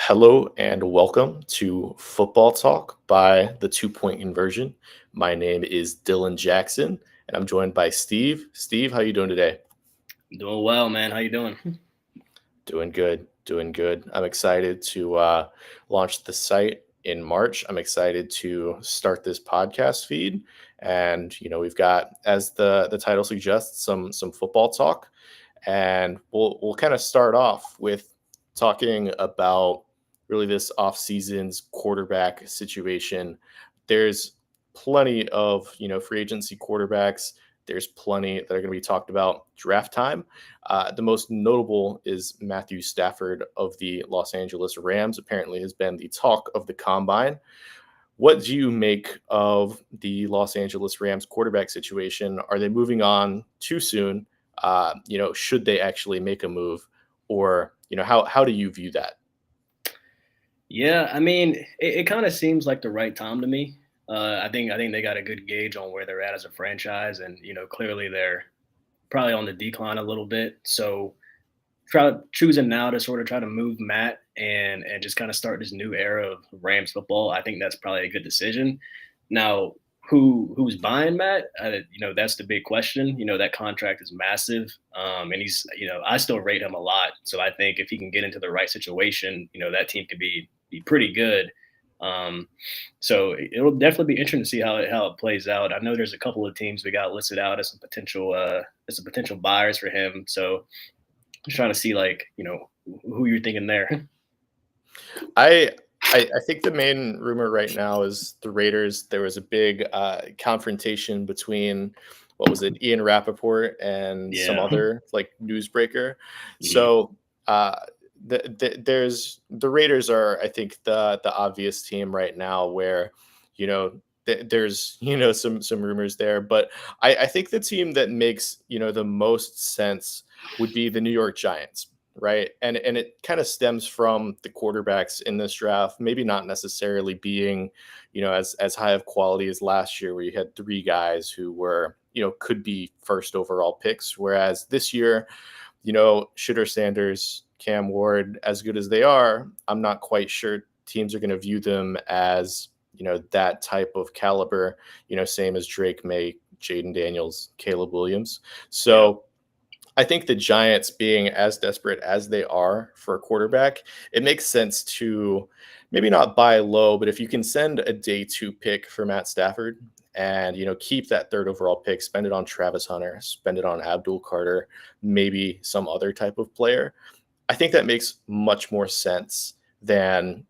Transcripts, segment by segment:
Hello and welcome to Football Talk by the Two Point Inversion. My name is Dylan Jackson, and I'm joined by Steve. Steve, how you doing today? Doing well, man. How you doing? Doing good, doing good. I'm excited to launch the site in March. I'm excited to start this podcast feed, and we've got, as the title suggests, some football talk, and we'll kind of start off with talking about really this off season's quarterback situation. There's plenty of free agency quarterbacks. There's plenty that are going to be talked about draft time. The most notable is Matthew Stafford of the Los Angeles Rams. Apparently, has been the talk of the combine. What do you make of the Los Angeles Rams quarterback situation? Are they moving on too soon? Should they actually make a move, or how do you view that? Yeah, I mean, it kind of seems like the right time to me. I think they got a good gauge on where they're at as a franchise, and clearly they're probably on the decline a little bit. So choosing now to sort of try to move Matt and just kind of start this new era of Rams football, I think that's probably a good decision. Now, who's buying Matt? That's the big question. That contract is massive, and I still rate him a lot. So I think if he can get into the right situation, that team could be pretty good. Um, so it'll definitely be interesting to see how it plays out. I know there's a couple of teams we got listed out as some potential buyers for him. So just trying to see who you're thinking there. I I think the main rumor right now is the Raiders. There was a big confrontation between, what was it, Ian Rappaport and some Yeah. other like newsbreaker. Mhm. So there's the Raiders are, I think, the obvious team right now where there's some rumors there, but I think the team that makes the most sense would be the New York Giants, right? And it kind of stems from the quarterbacks in this draft, maybe not necessarily being, as high of quality as last year, where you had three guys who were, could be first overall picks. Whereas this year, Shitter Sanders, Cam Ward, as good as they are, I'm not quite sure teams are going to view them as, that type of caliber, same as Drake May, Jaden Daniels, Caleb Williams. Yeah. So I think the Giants, being as desperate as they are for a quarterback, it makes sense to maybe not buy low, but if you can send a day two pick for Matt Stafford and keep that third overall pick, spend it on Travis Hunter, spend it on Abdul Carter, maybe some other type of player. I think that makes much more sense than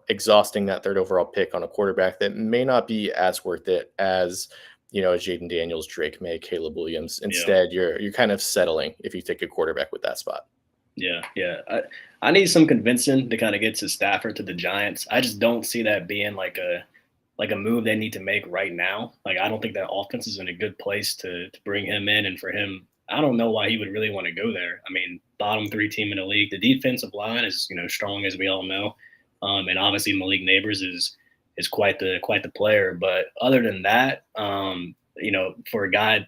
exhausting that third overall pick on a quarterback that may not be as worth it as Jaden Daniels, Drake May, Caleb Williams. Yeah. Instead, you're kind of settling if you take a quarterback with that spot. Yeah. Yeah. I need some convincing to kind of get to Stafford to the Giants. I just don't see that being like a move they need to make right now. Like I don't think that offense is in a good place to bring him in, and for him, I don't know why he would really want to go there. I mean, bottom three team in the league. The defensive line is strong as we all know, and obviously Malik Neighbors is quite the player. But other than that, for a guy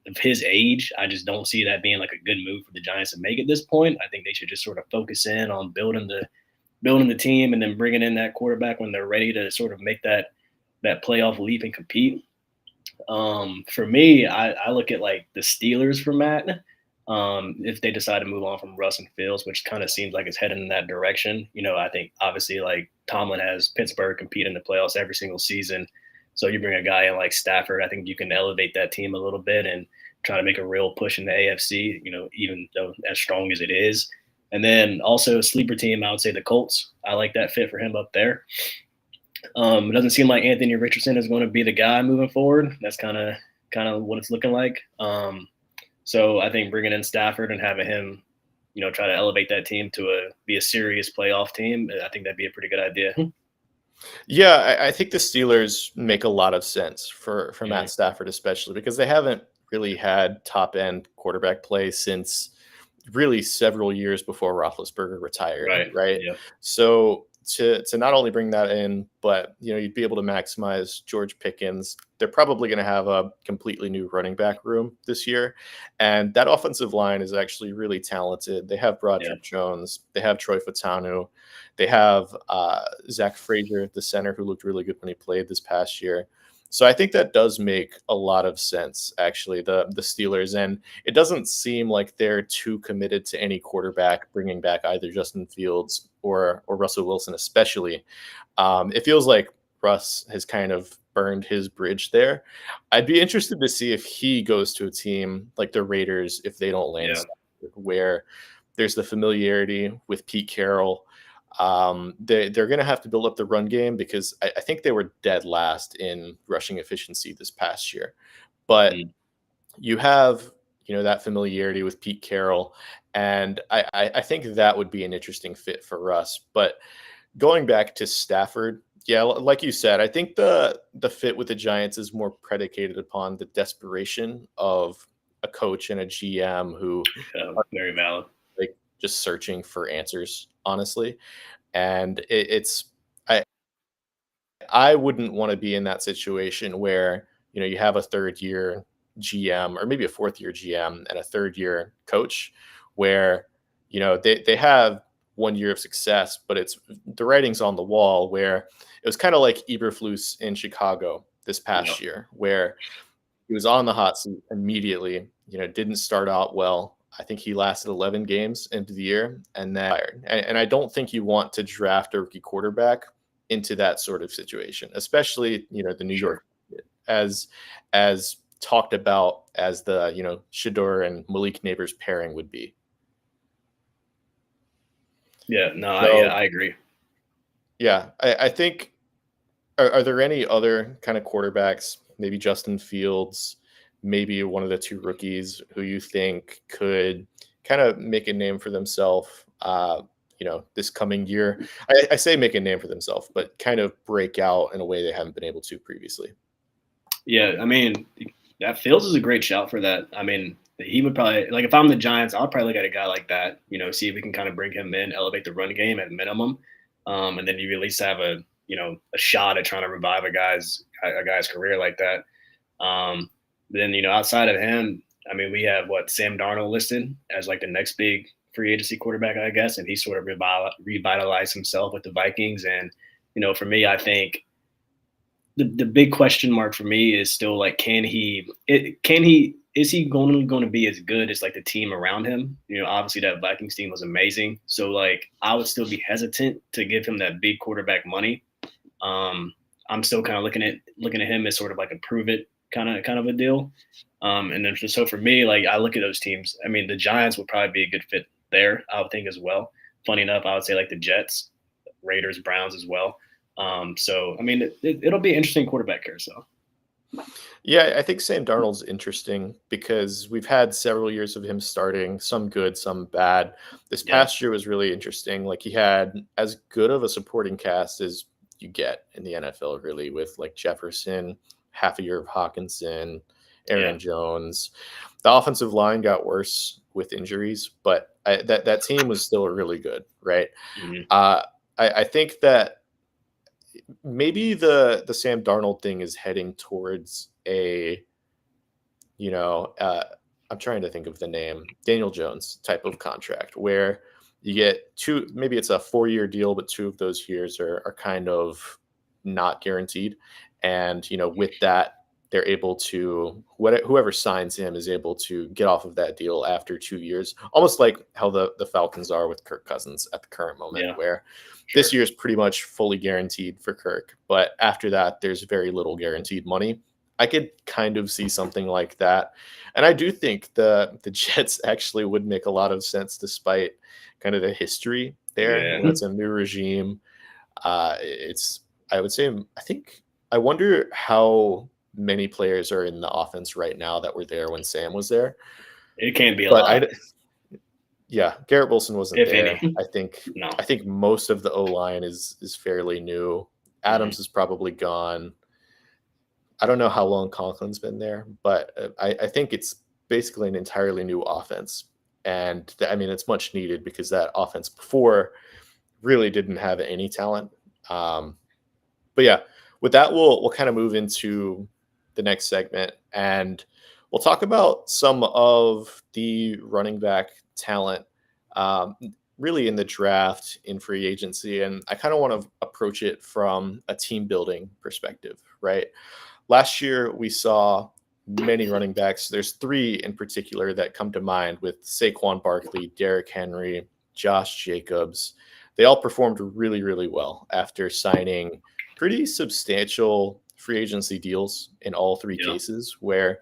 of his age, I just don't see that being like a good move for the Giants to make at this point. I think they should just sort of focus in on building the team and then bringing in that quarterback when they're ready to sort of make that playoff leap and compete. For me, I look at like the Steelers for Matt. If they decide to move on from Russ and Fields, which kind of seems like it's heading in that direction, I think obviously like Tomlin has Pittsburgh compete in the playoffs every single season. So you bring a guy in like Stafford, I think you can elevate that team a little bit and try to make a real push in the AFC, even though as strong as it is. And then also sleeper team, I would say the Colts. I like that fit for him up there. It doesn't seem like Anthony Richardson is going to be the guy moving forward. That's kind of what it's looking like. So I think bringing in Stafford and having him, try to elevate that team to be a serious playoff team, I think that'd be a pretty good idea. Yeah, I think the Steelers make a lot of sense for Matt Mhm. Stafford, especially because they haven't really had top end quarterback play since really several years before Roethlisberger retired, Right. right? Yeah. So to not only bring that in, but you'd be able to maximize George Pickens. They're probably going to have a completely new running back room this year, and that offensive line is actually really talented. They have Yeah. Broderick Jones, they have Troy Fatanu, they have Zach Frazier, the center, who looked really good when he played this past year. So I think that does make a lot of sense, actually, the Steelers. And it doesn't seem like they're too committed to any quarterback, bringing back either Justin Fields or Russell Wilson, especially. It feels like Russ has kind of burned his bridge there. I'd be interested to see if he goes to a team like the Raiders if they don't land Yeah. Stafford, where there's the familiarity with Pete Carroll. They're going to have to build up the run game because I think they were dead last in rushing efficiency this past year. But Mm. you have that familiarity with Pete Carroll, and I think that would be an interesting fit for Russ. But going back to Stafford, yeah, like you said, I think the fit with the Giants is more predicated upon the desperation of a coach and a GM who are Very valid. like just searching for answers, honestly. And it's I wouldn't want to be in that situation where you have a third year GM or maybe a fourth year GM and a third year coach where they have 1 year of success, but it's the writing's on the wall. Where it was kind of like Eberflus in Chicago this Yeah. past year, where he was on the hot seat immediately. Didn't start out well. I think he lasted 11 games into the year and then fired. And I don't think you want to draft a rookie quarterback into that sort of situation, especially the New Sure. York, as talked about as the Shador and Malik Neighbors pairing would be. Yeah. No. Yeah, So I agree. yeah, I think are there any other kind of quarterbacks, maybe Justin Fields, maybe one of the two rookies who you think could kind of make a name for themselves, this coming year? I say make a name for themselves, but kind of break out in a way they haven't been able to previously. Yeah. I mean, that Fields is a great shout for that. I mean, he would probably like if I'm the Giants, I'll probably look at a guy like that. See if we can kind of bring him in, elevate the run game at minimum, and then you at least have a shot at trying to revive a guy's career like that. Then outside of him, I mean, we have Sam Darnold listed as like the next big free agency quarterback, I guess, and he sort of revitalized himself with the Vikings. And for me, I think the big question mark for me is still like, is he going to be as good as like the team around him? Obviously that Vikings team was amazing, so like I would still be hesitant to give him that big quarterback money. I'm still kind of looking at him as sort of like a prove it kind of a deal. And then so for me, like I look at those teams. I mean, the Giants would probably be a good fit there, I would think as well. Funny enough, I would say like the Jets, Raiders, Browns as well. So I mean, it'll be an interesting quarterback carousel. Yeah, I think Sam Darnold's interesting because we've had several years of him starting, some good, some bad. This Yeah, past year was really interesting. Like he had as good of a supporting cast as you get in the NFL, really, with like Jefferson, half a year of Hawkinson, yeah, Aaron Jones. The offensive line got worse with injuries, but that team was still really good, right? hmm Uh, I think that maybe the Sam Darnold thing is heading towards a you know uh, I'm trying to think of the name, Daniel Jones type of contract where you get two, maybe it's a 4 year deal, but two of those years are kind of not guaranteed, and with that they're able to whoever signs him is able to get off of that deal after 2 years, almost like how the Falcons are with Kirk Cousins at the current moment, yeah, where this sure, year is pretty much fully guaranteed for Kirk, but after that, there's very little guaranteed money. I could kind of see something like that, and I do think the Jets actually would make a lot of sense despite kind of the history there. yeah. It's a new regime. It's I would say I think I wonder how many players are in the offense right now that were there when Sam was there. It can't be a But lot, yeah, Garrett Wilson wasn't if there. any. I think No. I think most of the O line is fairly new. hmm Adams is probably gone. I don't know how long Conklin's been there, but I think it's basically an entirely new offense. And I mean, it's much needed because that offense before really didn't have any talent. Um, but yeah, with that, we'll kind of move into the next segment, and we'll talk about some of the running back talent, um, really in the draft, in free agency, and I kind of want to approach it from a team building perspective, right? Last year, we saw many running backs. There's three in particular that come to mind with Saquon Barkley, Derrick Henry, Josh Jacobs. They all performed really, really well after signing pretty substantial free agency deals in all three Yeah. cases, where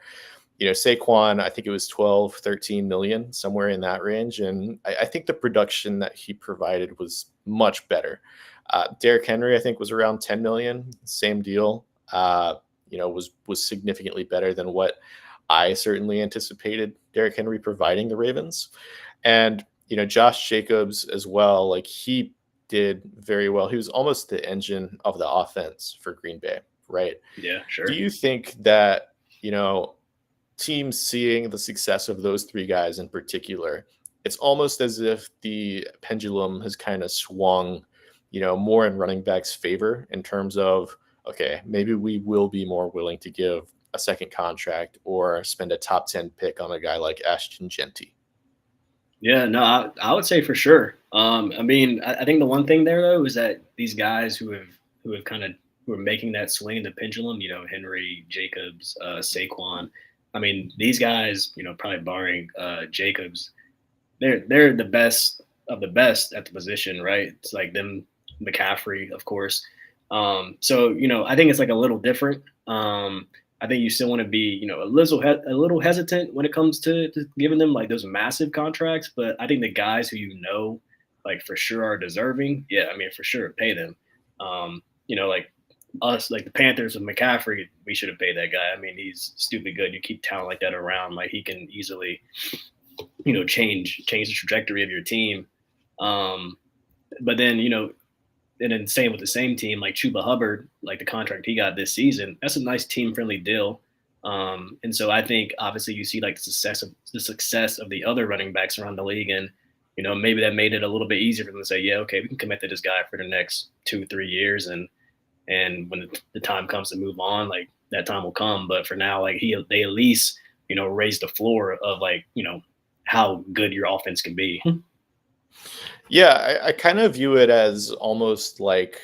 Saquon, I think it was 12, 13 million, somewhere in that range. And I think the production that he provided was much better. Derrick Henry, I think, was around 10 million, same deal. Was significantly better than what I certainly anticipated Derrick Henry providing the Ravens. And, Josh Jacobs as well, like he did very well. He was almost the engine of the offense for Green Bay, right? Yeah, Do sure. you think that, you know, teams seeing the success of those three guys in particular, it's almost as if the pendulum has kind of swung, more in running backs' favor in terms of, okay, maybe we will be more willing to give a second contract or spend a top 10 pick on a guy like Ashton Genty. Yeah, no, I would say for sure. I mean, I think the one thing there though is that these guys who have kind of who are making that swing in the pendulum, Henry, Jacobs, Saquon. I mean, these guys, probably barring Jacobs, they're the best of the best at the position, right? It's like them, McCaffrey, of course. So I think it's like a little different. I think you still want to be, a little hesitant when it comes to giving them like those massive contracts. But I think the guys who like for sure are deserving, yeah, I mean for sure pay them. Like us, like the Panthers with McCaffrey, we should have paid that guy. I mean, he's stupid good. You keep talent like that around, like he can easily, change the trajectory of your team. Um, but then and then same with the same team, like Chuba Hubbard, like the contract he got this season, that's a nice team friendly deal. And so I think obviously you see like the success of the other running backs around the league, and maybe that made it a little bit easier for them to say, yeah, okay, we can commit to this guy for the next 2 3 years, and when the time comes to move on, like that time will come. But for now, like they at least raise the floor of like how good your offense can be. Yeah, I kind of view it as almost like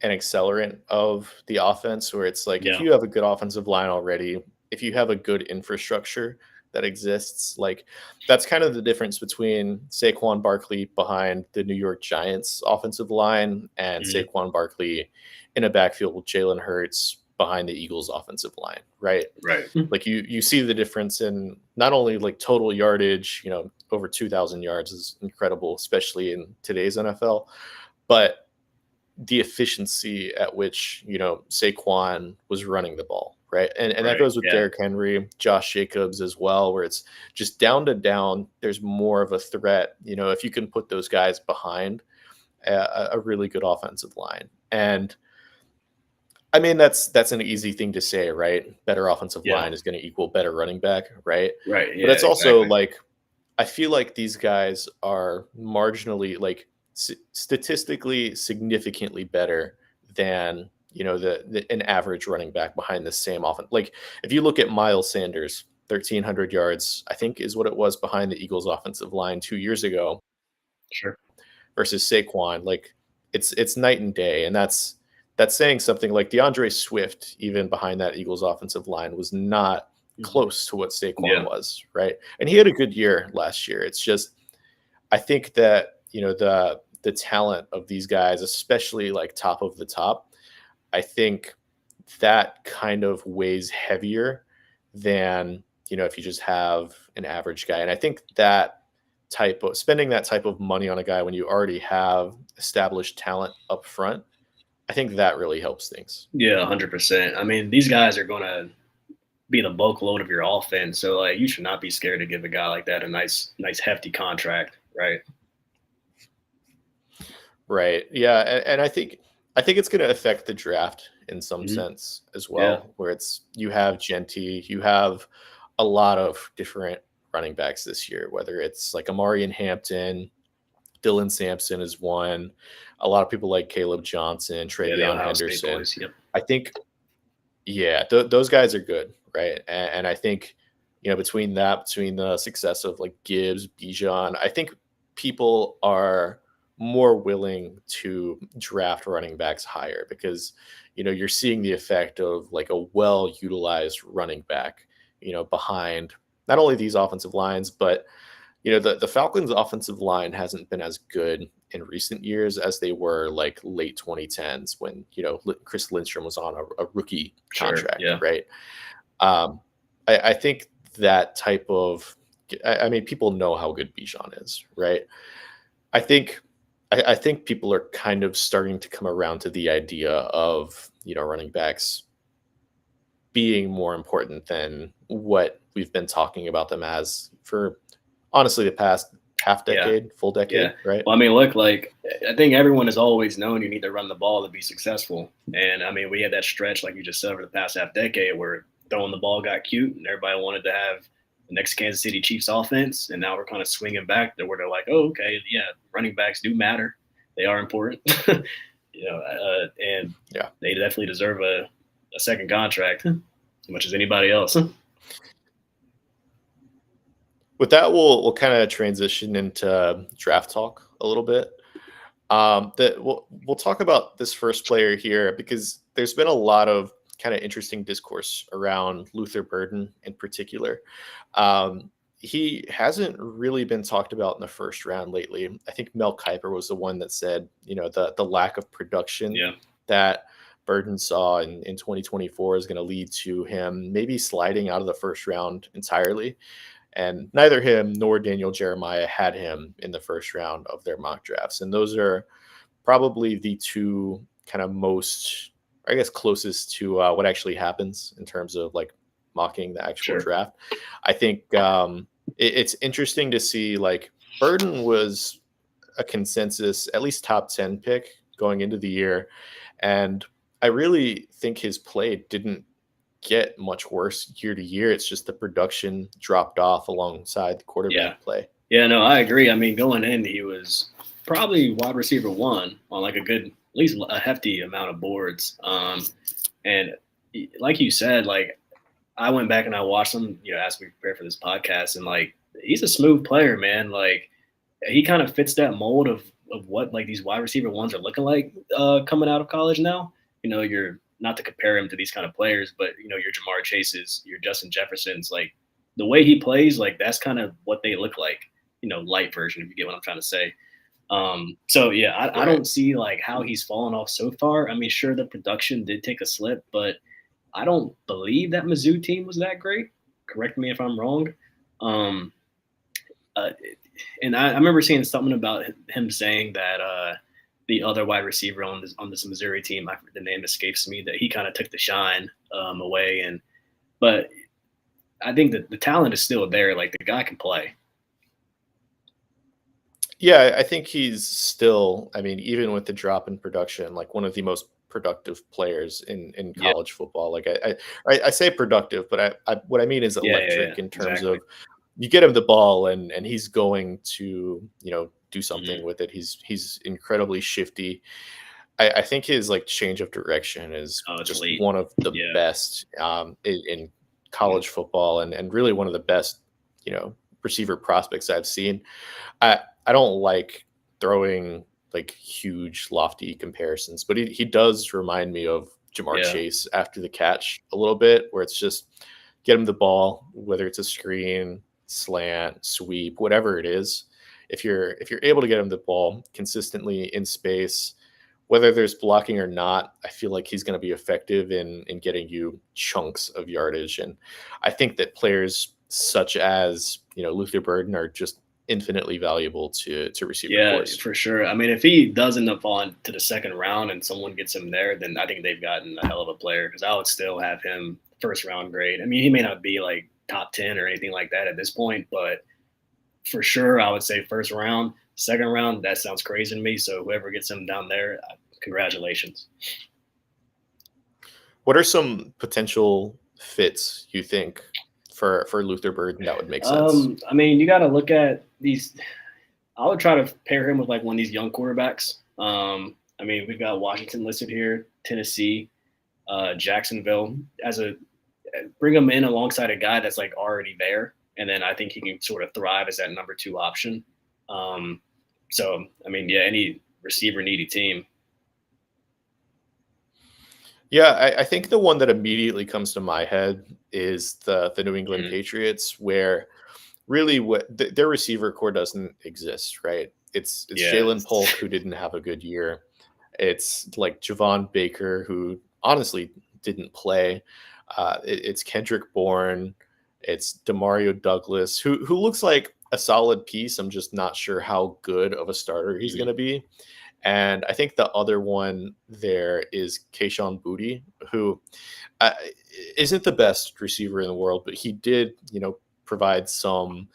an accelerant of the offense, where it's like if Yeah. you have a good offensive line already, if you have a good infrastructure that exists, like that's kind of the difference between Saquon Barkley behind the New York Giants offensive line and Mhm. Saquon Barkley in a backfield with Jalen Hurts behind the Eagles offensive line, right? Right. Like you see the difference in not only like total yardage, over 2,000 yards is incredible, especially in today's NFL, but the efficiency at which Saquon was running the ball, right? And that Right. goes with Yeah. Derrick Henry, Josh Jacobs as well, where it's just down to down. There's more of a threat, if you can put those guys behind a really good offensive line. And I mean that's an easy thing to say, right? Better offensive Yeah. line is going to equal better running back, right? Right. But Yeah. it's also Exactly. like I feel like these guys are marginally, like statistically significantly better than an average running back behind the same offense. Like if you look at Miles Sanders, 1,300 yards, I think is what it was behind the Eagles' offensive line 2 years ago Sure. versus Saquon. Like it's night and day, and that's saying something. Like DeAndre Swift, even behind that Eagles offensive line, was not Mhm. close to what Saquon Yeah. was, right? And he had a good year last year. It's just I think that the talent of these guys, especially like top of the top, I think that kind of weighs heavier than if you just have an average guy. And I think that type of spending that type of money on a guy when you already have established talent up front, I think that really helps things. Yeah. 100%. I mean, these guys are gonna be the bulk load of your offense, so like you should not be scared to give a guy like that a nice hefty contract, right? Right. Yeah. And I think it's going to affect the draft in some Hmm. sense as Yeah. well, where it's you have Genty, you have a lot of different running backs this year, whether it's like Amari and Hampton, Dylan Sampson is one. A lot of people like Caleb Johnson, Yeah, the Travion Ohio State Henderson. boys. Yep. I think, yeah, those guys are good, right? And I think, between the success of like Gibbs, Bijan, I think people are more willing to draft running backs higher because, you're seeing the effect of like a well utilized running back, behind not only these offensive lines, but the Falcons' offensive line hasn't been as good in recent years as they were like late 2010s when Chris Lindstrom was on a rookie Sure. contract, Yeah. right? Um, I think that type of, I mean, people know how good Bijan is, right? I think, I think people are kind of starting to come around to the idea of running backs being more important than what we've been talking about them as for honestly the past half Yeah. decade, full Yeah. decade, right? Well, I mean, look, like I think everyone has always known you need to run the ball to be successful. And I mean, we had that stretch, like you just said, over the past half decade where throwing the ball got cute and everybody wanted to have the next Kansas City Chiefs offense. And now we're kind of swinging back to where they're like, oh, okay, yeah, running backs do matter. They are important, and Yeah. they definitely deserve a second contract as much as anybody else. With that, we'll kind of transition into draft talk a little bit. That we'll talk about this first player here because there's been a lot of kind of interesting discourse around Luther Burden in particular. He hasn't really been talked about in the first round lately. I think Mel Kiper was the one that said, the lack of production Yeah. that Burden saw in 2024 is going to lead to him maybe sliding out of the first round entirely. And neither him nor Daniel Jeremiah had him in the first round of their mock drafts. And those are probably the two kind of most, I guess, closest to what actually happens in terms of like mocking the actual Sure. draft. I think it's interesting to see like Burden was a consensus, at least top 10 pick going into the year. And I really think his play didn't get much worse year to year. It's just the production dropped off alongside the quarterback play. Yeah, no, I agree. I mean, going in, he was probably wide receiver one on like a good, at least a hefty amount of boards. And like you said, like I went back and I watched him, as we prepare for this podcast, and like he's a smooth player, man. Like he kind of fits that mold of what like these wide receiver ones are looking like coming out of college now. You're not to compare him to these kind of players, but your Jamar Chases, your Justin Jeffersons, like the way he plays, like that's kind of what they look like, light version, if you get what I'm trying to say. So yeah, I don't see like how he's fallen off so far. I mean, sure, the production did take a slip, but I don't believe that Mizzou team was that great. Correct me if I'm wrong. Uh, and I remember seeing something about him saying that the other wide receiver on this Missouri team, the name escapes me, that he kind of took the shine away. But I think that the talent is still there. Like the guy can play. Yeah, I think he's still, I mean, even with the drop in production, like one of the most productive players in college football. Like I say productive, but what I mean is electric in terms of you get him the ball and he's going to, do something with it. He's incredibly shifty. I think his like change of direction is just elite. one of the best in college football and really one of the best, receiver prospects I've seen. I don't like throwing like huge lofty comparisons, but he does remind me of Jamar Chase after the catch a little bit, where it's just get him the ball, whether it's a screen, slant, sweep, whatever it is. If you're able to get him the ball consistently in space, whether there's blocking or not, I feel like he's going to be effective in getting you chunks of yardage. And I think that players such as, Luther Burden are just infinitely valuable to receiver course. For sure. I mean, if he does end up falling to the second round and someone gets him there, then I think they've gotten a hell of a player, because I would still have him first round grade. I mean, he may not be like top 10 or anything like that at this point, but for sure, I would say first round. Second round, that sounds crazy to me. So whoever gets him down there, congratulations. What are some potential fits you think for Luther Burden that would make sense? I mean, you got to look at these. I would try to pair him with like one of these young quarterbacks. I mean, we've got Washington listed here, Tennessee, Jacksonville as a bring him in alongside a guy that's like already there, and then I think he can sort of thrive as that number two option. Um, so I mean, yeah, any receiver needy team. Yeah, I think the one that immediately comes to my head is the New England Mhm. Patriots, where really their receiver core doesn't exist, right? It's Yeah, Jalen Polk who didn't have a good year. It's like Javon Baker who honestly didn't play. It's Kendrick Bourne. It's Demario Douglas who looks like a solid piece. I'm just not sure how good of a starter he's going mhm. to be. And I think the other one there is Kayshawn Booty, who uh, isn't the best receiver in the world, but he did, provide some,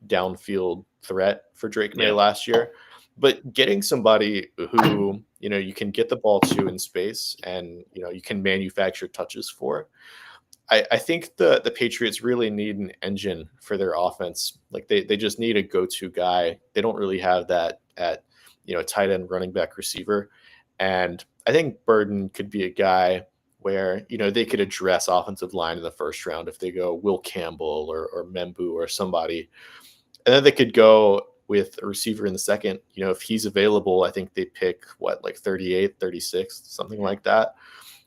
downfield threat for Drake May Yeah, last year. But getting somebody who, you can get the ball to in space and, you can manufacture touches for, I think the Patriots really need an engine for their offense. Like they just need a go-to guy. They don't really have that at tight end, running back, receiver. And I think Burden could be a guy where they could address offensive line in the first round if they go Will Campbell or Membu or somebody. And then they could go with a receiver in the second. If he's available, I think they pick what, like 38, 36, something like that.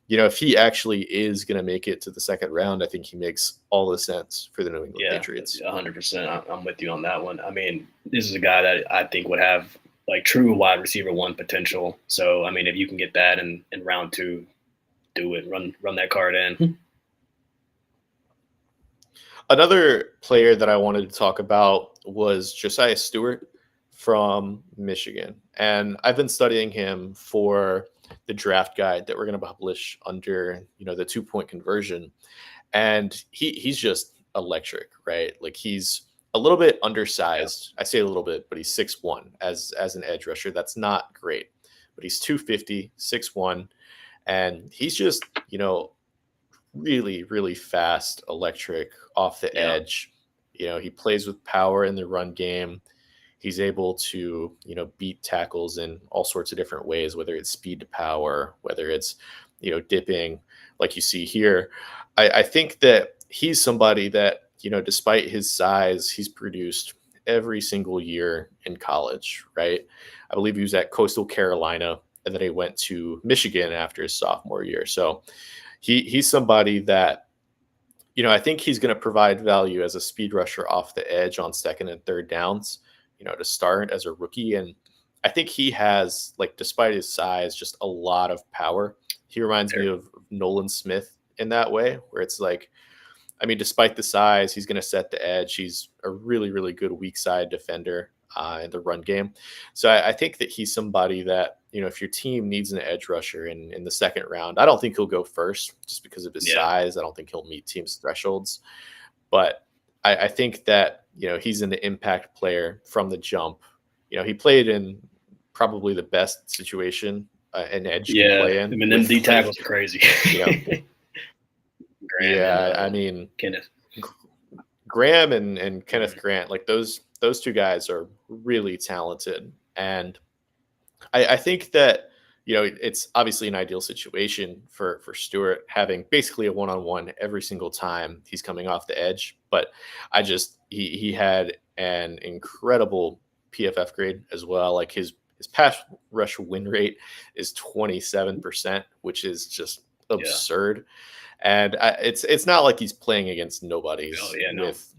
If he actually is going to make it to the second round, I think he makes all the sense for the New England yeah, Patriots. 100%. I'm with you on that one. I mean, this is a guy that I think would have like true wide receiver one potential. So I mean, if you can get that in round two, do it. Run that card in. Another player that I wanted to talk about was Josiah Stewart from Michigan. And I've been studying him for the draft guide that we're going to publish under, the 2-point conversion. And he's just electric, right? Like he's a little bit Yeah, undersized. I say a little bit, but he's 6'1" as an edge rusher. That's not great. But he's 250, 6'1", and he's just, really, really fast, electric, off the yeah, edge. He plays with power in the run game. He's able to, beat tackles in all sorts of different ways, whether it's speed to power, whether it's, dipping, like you see here. I think that he's somebody that, despite his size, he's produced every single year in college, right? I believe he was at Coastal Carolina and then he went to Michigan after his sophomore year. So he's somebody that I think he's going to provide value as a speed rusher off the edge on second and third downs, to start as a rookie. And I think he has, like, despite his size, just a lot of power. He reminds me fair. of Nolan Smith in that way, where it's like, I mean, despite the size, he's going to set the edge. He's a really, really good weak side defender in the run game. So I think that he's somebody that, if your team needs an edge rusher in the second round, I don't think he'll go first just because of his Yeah, size. I don't think he'll meet teams' thresholds. But I think that, he's an impact player from the jump. He played in probably the best situation an edge can yeah. play I in mean, them with, D like, tackles are crazy. you know, Graham and yeah, I mean, Kenneth. Graham and Kenneth Mhm. Grant, like those two guys are really talented, and I think that it's obviously an ideal situation for Stewart having basically a one-on-one every single time he's coming off the edge. But he had an incredible PFF grade as well. Like his pass rush win rate is 27%, which is just Yeah. absurd. And it's not like he's playing against Oh nobodies yeah, no. with,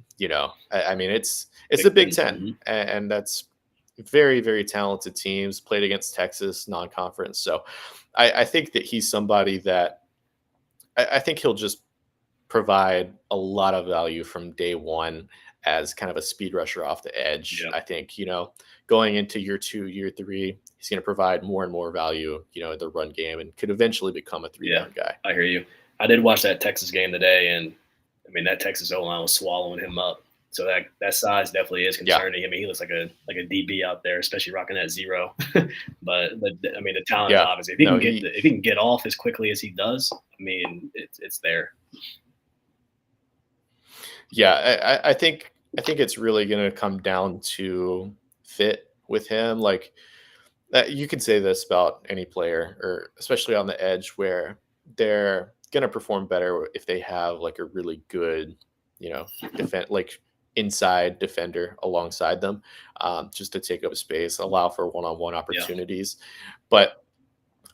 I mean, it's Big the Big Ten. Ten, Mhm. and that's very, very talented teams. Played against Texas non-conference, so I think that he's somebody that I think he'll just provide a lot of value from day one as kind of a speed rusher off the edge. Yeah, I think going into year two, year three, he's going to provide more and more value, in the run game, and could eventually become a three yeah. down guy. I hear you. I did watch that Texas game today, and I mean that Texas O line was swallowing him up. So that size definitely is Yeah, concerning. I mean, he looks like a DB out there, especially rocking that zero. but I mean, the talent is yeah. obviously No, if he can get off as quickly as he does, I mean, it's there. Yeah, I think it's really going to come down to fit with him. Like you can say this about any player, or especially on the edge, where they're gonna perform better if they have like a really good, defend like inside defender alongside them, just to take up space, allow for one-on-one Yeah. opportunities. But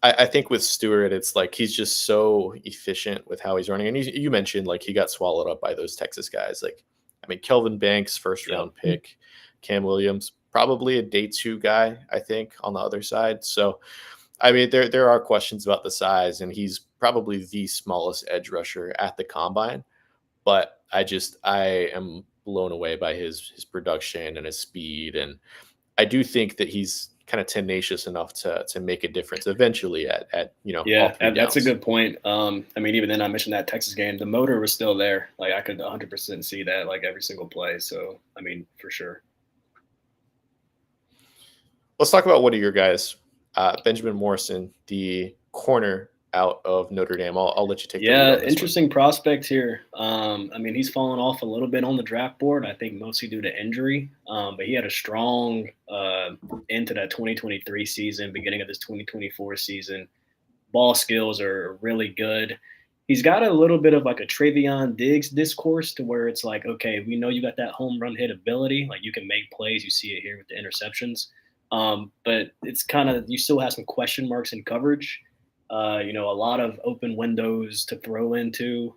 I think with Stewart, it's like he's just so efficient with how he's running. And you mentioned like he got swallowed up by those Texas guys. Like, I mean, Kelvin Banks, first Yep. round pick, Cam Williams, probably a day two guy, I think, on the other side. So, I mean, there are questions about the size, and he's probably the smallest edge rusher at the combine. But I am blown away by his production and his speed, and I do think that he's kind of tenacious enough to make a difference eventually at all Yeah, three that's a downs. good point. I mean, even then, I mentioned that Texas game. The motor was still there. Like I could 100% see that, like every single play. So, I mean, for sure. Let's talk about one of your guys, Benjamin Morrison, the corner out of Notre Dame. I'll let you take the lead Yeah, on this one. interesting prospect here. I mean, he's fallen off a little bit on the draft board. I think mostly due to injury. But he had a strong into that 2023 season, beginning of this 2024 season. Ball skills are really good. He's got a little bit of like a Travion Diggs discourse to where it's like, okay, we know you got that home run hit ability. Like you can make plays. You see it here with the interceptions. But it's kind of, you still have some question marks in coverage. A lot of open windows to throw into.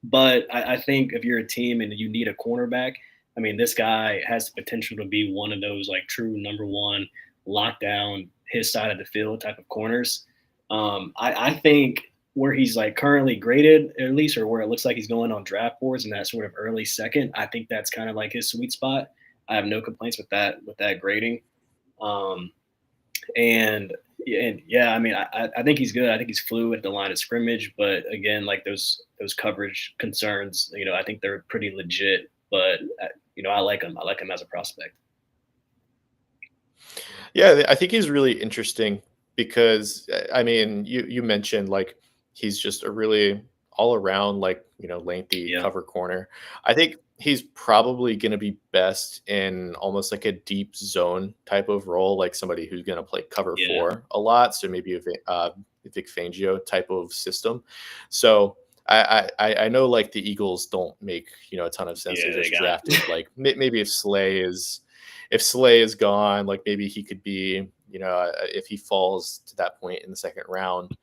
But I think if you're a team and you need a cornerback, I mean, this guy has the potential to be one of those like true number one lockdown his side of the field type of corners. I think where he's like currently graded, at least, or where it looks like he's going on draft boards in that sort of early second, I think that's kind of like his sweet spot. I have no complaints with that grading. Um, and yeah, I mean, I think he's good. I think he's fluid at the line of scrimmage, but again, like those coverage concerns, I think they're pretty legit. But I like him. I like him as a prospect. Yeah, I think he's really interesting because I mean, you mentioned like he's just a really all around like lengthy Yeah, cover corner. I think he's probably going to be best in almost like a deep zone type of role, like somebody who's going to play cover yeah, four a lot. So maybe a Vic Fangio type of system. So I know like the Eagles don't make a ton of sense. They yeah. They just got drafted like maybe if Slay is gone, like maybe he could be, if he falls to that point in the second round,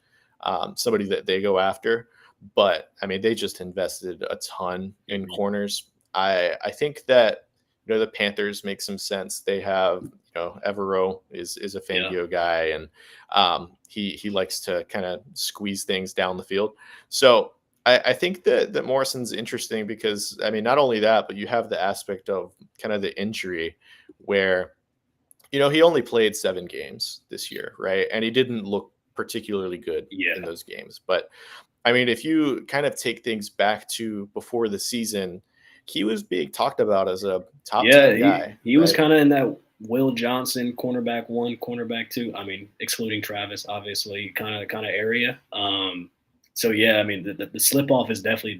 somebody that they go after. But I mean, they just invested a ton in Mhm. corners. I think that the Panthers make some sense. They have Evero is a Yeah, Fangio guy, and he likes to kind of squeeze things down the field. So I think that Morrison's interesting because I mean, not only that, but you have the aspect of kind of the injury where he only played 7 games this year, right? And he didn't look particularly good in yeah. those games. But I mean, if you kind of take things back to before the season, he was being talked about as a top Yeah, 10 he guy, he was right? kind of in that Will Johnson cornerback one, cornerback two. I mean, excluding Travis, obviously, kind of area. So yeah, I mean, the slip off has definitely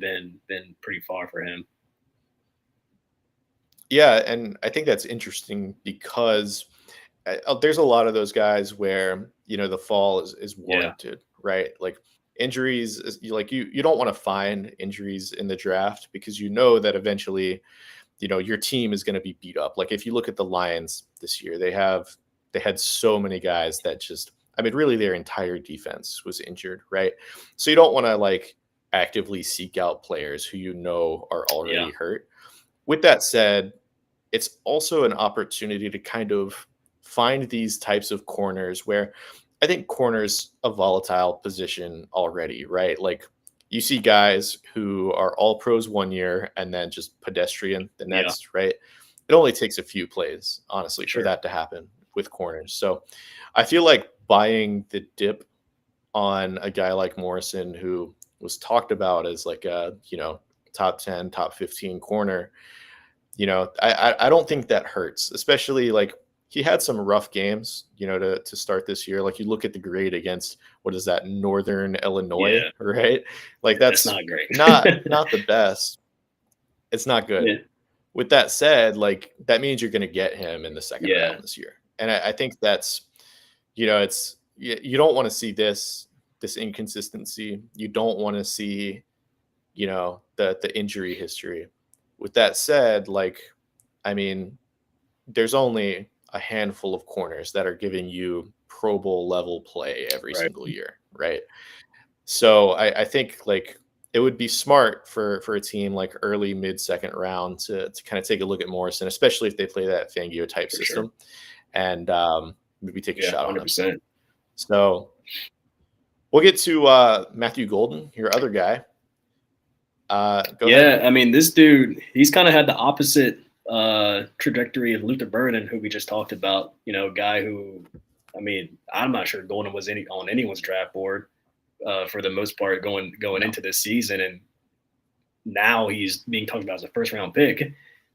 been pretty far for him. Yeah, and I think that's interesting because there's a lot of those guys where the fall is Yeah, warranted, right? Like injuries, you don't want to find injuries in the draft because you know that eventually your team is going to be beat up. Like if you look at the Lions this year, they had so many guys that just I mean really their entire defense was injured, right? So you don't want to like actively seek out players who are yeah, already hurt. With that said, it's also an opportunity to kind of find these types of corners where I think corners a volatile position already, right? Like you see guys who are all pros 1 year and then just pedestrian the yeah, next, right? It only takes a few plays, honestly, for sure. that to happen with corners. So I feel like buying the dip on a guy like Morrison, who was talked about as like a, top 10, top 15 corner, I don't think that hurts, especially like he had some rough games, to start this year. Like you look at the grade against what is that, Northern Illinois, Yeah, right? Like that's that's not great. not the best. It's not good. Yeah, with that said, like that means you're going to get him in the second Yeah, round this year, and I think that's it's you don't want to see this inconsistency. You don't want to see the injury history. With that said, like I mean, there's only a handful of corners that are giving you Pro Bowl level play every right, single year, right? So I think like it would be smart for a team like early mid second round to kind of take a look at Morrison, especially if they play that Fangio type for sure. system, and maybe take a Yeah, shot on him. 100%. So we'll get to Matthew Golden, your other guy. Go ahead. Yeah, I mean, this dude, he's kind of had the opposite trajectory of Luther Burden, who we just talked about. You know, a guy who, I mean, I'm not sure Golden was on anyone's draft board for the most part going No. into this season, and now he's being talked about as a first round pick,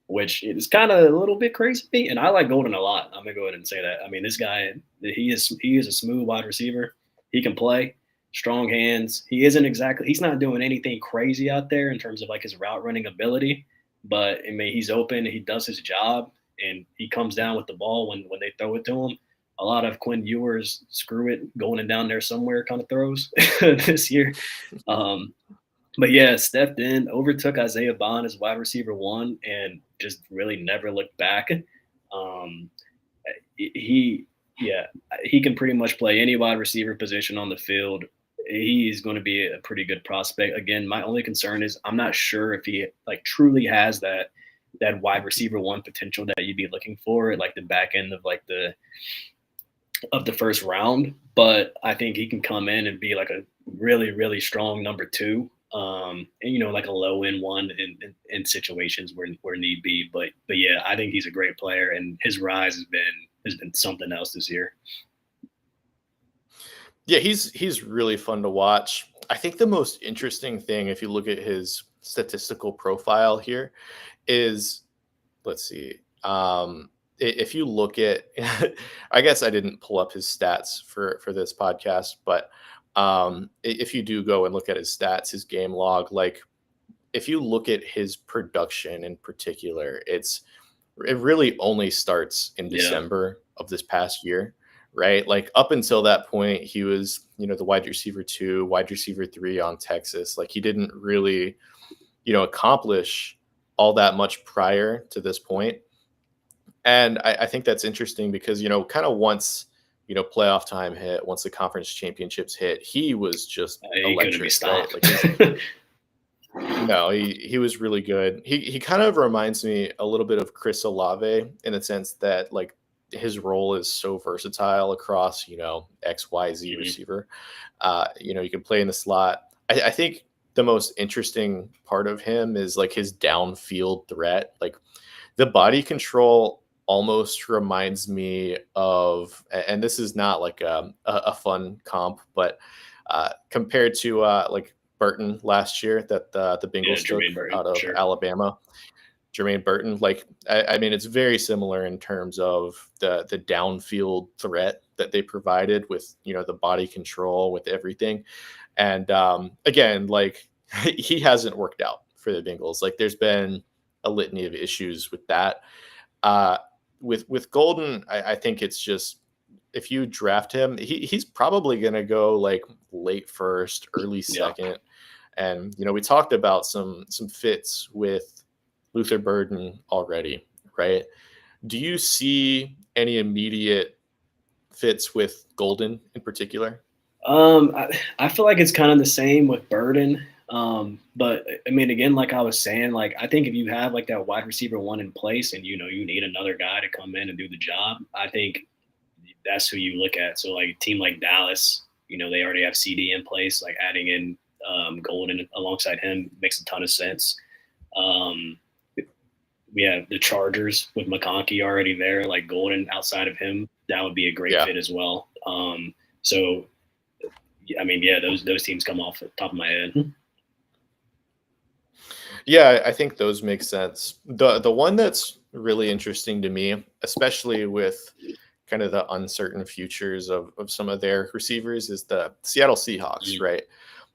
which is kind of a little bit crazy. And I like Golden a lot. I'm gonna go ahead and say that. I mean, this guy, he is a smooth wide receiver. He can play, strong hands. He's not doing anything crazy out there in terms of like his route running ability, but I mean, he's open. He does his job, and he comes down with the ball when they throw it to him. A lot of Quinn Ewers screw it going and down there somewhere kind of throws this year. Um, but yeah, stepped in, overtook Isaiah Bond as wide receiver one, and just really never looked back. Um, he, yeah, he can pretty much play any wide receiver position on the field. He's going to be a pretty good prospect. Again, my only concern is I'm not sure if he like truly has that wide receiver one potential that you'd be looking for at like the back end of like the first round. But I think he can come in and be like a really, really strong number two. And like a low end one in situations where need be. But yeah, I think he's a great player, and his rise has been something else this year. Yeah, he's really fun to watch. I think the most interesting thing, if you look at his statistical profile here, is let's see. If you look at, I guess I didn't pull up his stats for this podcast, but if you do go and look at his stats, his game log, like if you look at his production in particular, it really only starts in Yeah, December of this past year, right? Like up until that point, he was, the wide receiver 2, wide receiver 3 on Texas. Like he didn't really, accomplish all that much prior to this point. And I think that's interesting because, kind of once, playoff time hit, once the conference championships hit, he was just he couldn't be electric, right? stopped. Like no, he was really good. He kind of reminds me a little bit of Chris Olave in the sense that like his role is so versatile across, XYZ Mhm. receiver. You can play in the slot. I think the most interesting part of him is like his downfield threat. Like the body control almost reminds me of, and this is not like a fun comp, but compared to like Burton last year that the Yeah, Bengals took Jermaine Burton, out of sure. Alabama. Jermaine Burton, like I mean, it's very similar in terms of the downfield threat that they provided with the body control with everything, and again, like he hasn't worked out for the Bengals. Like there's been a litany of issues with that. Uh, with Golden, I think it's just if you draft him, he's probably going to go like late first, early Yeah. second, and we talked about some fits with Luther Burden already, right? Do you see any immediate fits with Golden in particular? I feel like it's kind of the same with Burden. But I mean, again, like I was saying, like I think if you have like that wide receiver one in place, and you need another guy to come in and do the job, I think that's who you look at. So like a team like Dallas, they already have CD in place. Like adding in Golden alongside him makes a ton of sense. Um, we have the Chargers with McConkey already there. Like Golden outside of him, that would be a great Yeah. fit as well. So I mean, yeah, those teams come off the top of my head. Yeah, I think those make sense. The one that's really interesting to me, especially with kind of the uncertain futures of some of their receivers, is the Seattle Seahawks, Mm, right?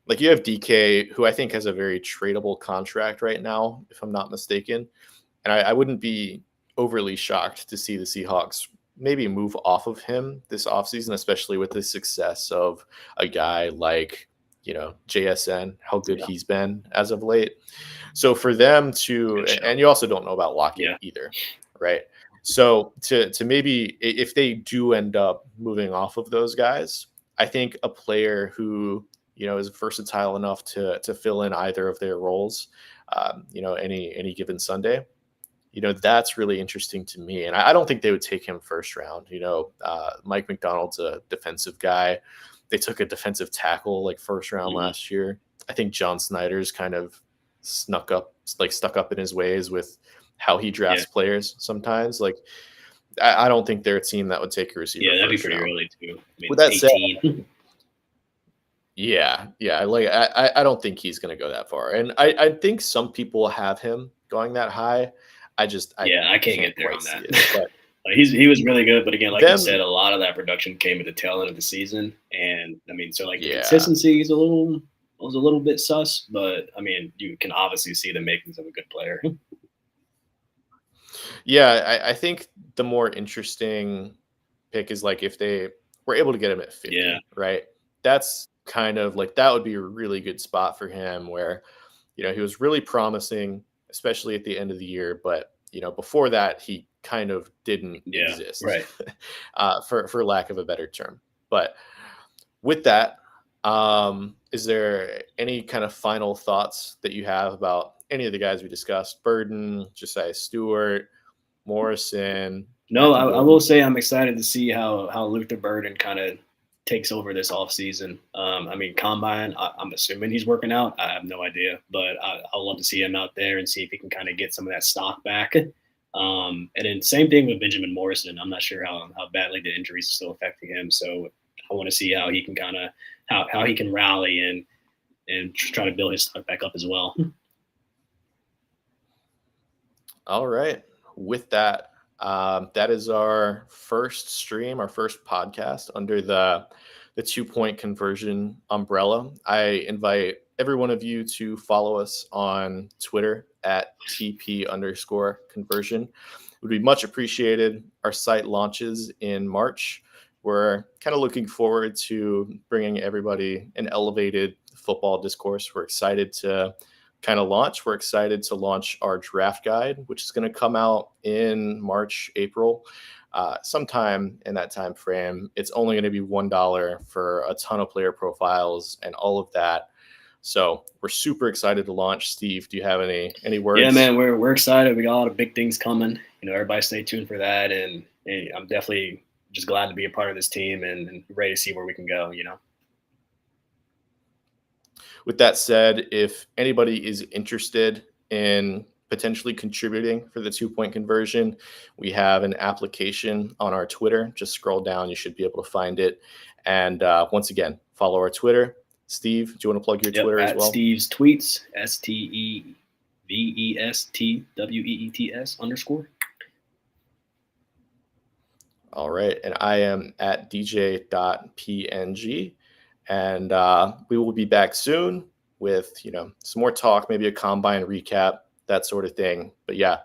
Like you have DK, who I think has a very tradable contract right now, if I'm not mistaken. And I wouldn't be overly shocked to see the Seahawks maybe move off of him this offseason, especially with the success of a guy like, JSN, how good Yeah. he's been as of late. So for them to, Good show. and you also don't know about Lockett Yeah. either, right? So to maybe if they do end up moving off of those guys, I think a player who is versatile enough to fill in either of their roles, any given Sunday, that's really interesting to me. And I don't think they would take him first round. Mike McDonald's a defensive guy. They took a defensive tackle like first round Mhm. last year. I think John Snyder's kind of stuck up in his ways with how he Yeah. drafts players sometimes. Like, I don't think they're a team that would take a receiver Yeah, that'd be first pretty round. early too. I mean, With that said, 18. yeah, like I don't think he's going to go that far, and I think some people have him going that high. I Yeah, I can't can't get there quite on see that. it, but He was really good, but again, like you them, said, a lot of that production came at the tail end of the season, and I mean, so like the yeah, consistency is a little was a little bit sus, but I mean, you can obviously see the makings of a good player. yeah. I think the more interesting pick is like if they were able to get him at Yeah, 50, right? That's kind of like that would be a really good spot for him where he was really promising, especially at the end of the year. But before that, he kind of didn't yeah, exist, right. for lack of a better term. But with that, is there any kind of final thoughts that you have about any of the guys we discussed? Burden, Josiah Stewart, Morrison, No, Matthew I will Golden. say I'm excited to see how Luther Burden kind of takes over this offseason. I mean, Combine, I'm assuming he's working out. I have no idea, but I'll love to see him out there and see if he can kind of get some of that stock back. And then same thing with Benjamin Morrison. I'm not sure how badly the injuries are still affecting him. So I want to see how he can kind of how he can rally and try to build his stock back up as well. All right. With that, that is our first stream, our first podcast under the 2 point conversion umbrella. I invite every one of you to follow us on Twitter at TP_conversion. It would be much appreciated. Our site launches in March. We're kind of looking forward to bringing everybody an elevated football discourse. We're excited to kind of launch. We're excited to launch our draft guide, which is going to come out in March, April, sometime in that time frame. It's only going to be $1 for a ton of player profiles and all of that. So we're super excited to launch. Steve, do you have any Yeah, words? man, we're excited. We got a lot of big things coming. Everybody stay tuned for that, and I'm definitely just glad to be a part of this team and ready to see where we can go. With that said, if anybody is interested in potentially contributing for the 2 point conversion, we have an application on our Twitter. Just scroll down, you should be able to find it. And once again, follow our Twitter. Steve, do you want to plug your Yep, Twitter as at well? Steve's tweets, STEVESTWEETS _ All right. And I am at dj.png. And we will be back soon with, some more talk, maybe a combine recap, that sort of thing. But yeah,